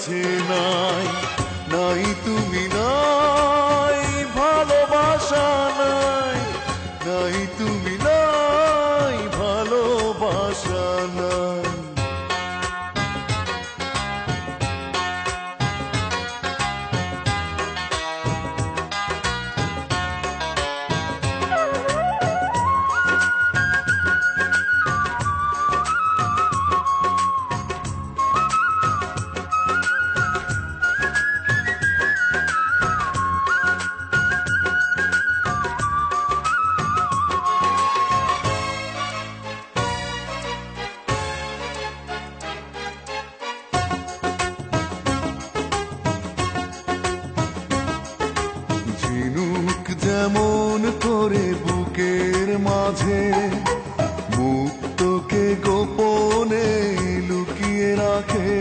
কাছে নাই, নাই তুমি নাই, ভালোবাসা নাই, নাই তুমি নাই, ভালোবাসা নাই। ঝিনুক যেমন করে বুকের মাঝে মুক্তকে গোপনে লুকিয়ে রাখে,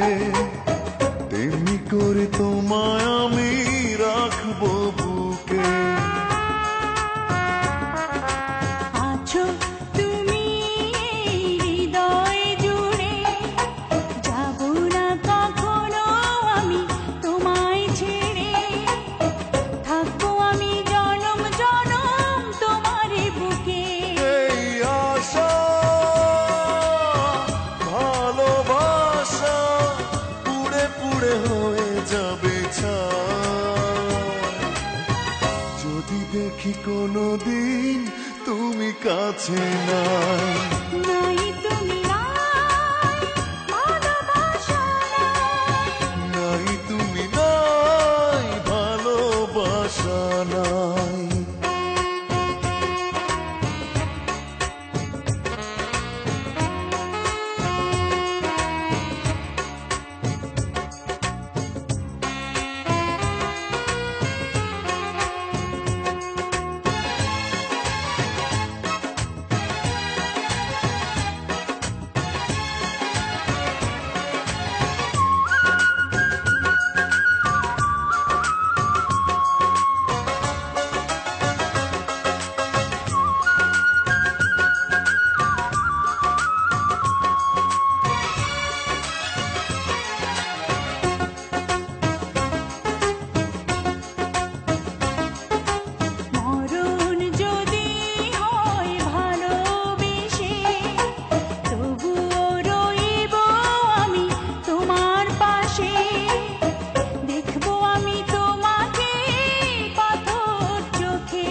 তেমনি করে তোমায় আমি রাখবো বুকে। আছো তুমি হৃদয় জুড়ে, যাব না কখনো আমি তোমায় ছেড়ে, থাকবো আমি জনম জনম তোমারই বুকে। এই আশা ভালোবাসা পুড়ে পুড়ে হয়ে যাবে ছাই, যদি দেখি কোনোদিন তুমি কাছে নাই, নাই তুমি নাই, ভালোবাসা নাই, নাই তুমি নাই, ভালোবাসা নাই। মরণ যদি হয় ভালোবেসে, তবুও রইব আমি তোমার পাশে, দেখবো আমি তোমাকে পাথর চোখে।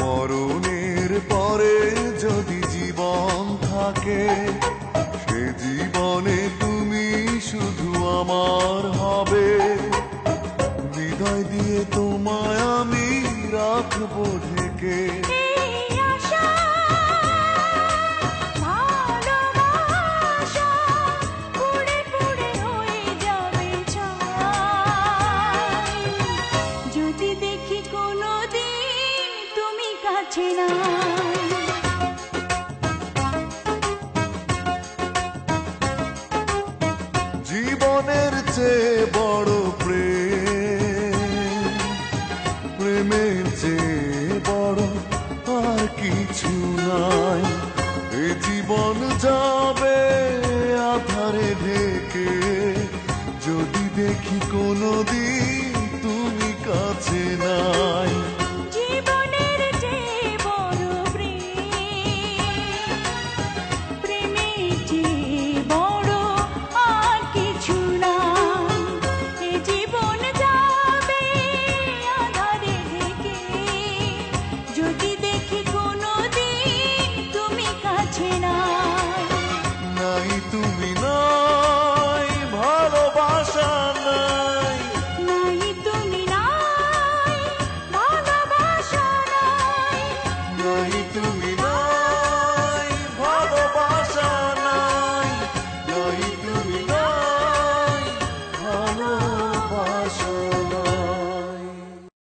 মরণের পরে যদি জীবন থাকে, সে জীবনে তুমি শুধু আমার হবে, হৃদয় দিয়ে তোমায় আমি রাখবো ঢেকে। এই আশা ভালোবাসা পুড়ে পুড়ে হয়ে যাবে ছাই, যদি দেখি কোনোদিন তুমি কাছে নাই। জীবনের চেয়ে বড় প্রেম, প্রেমের চেয়ে বড় আর কিছু নাই, এ জীবন যাবে আধারে ঢেকে, যদি দেখি কোনোদিন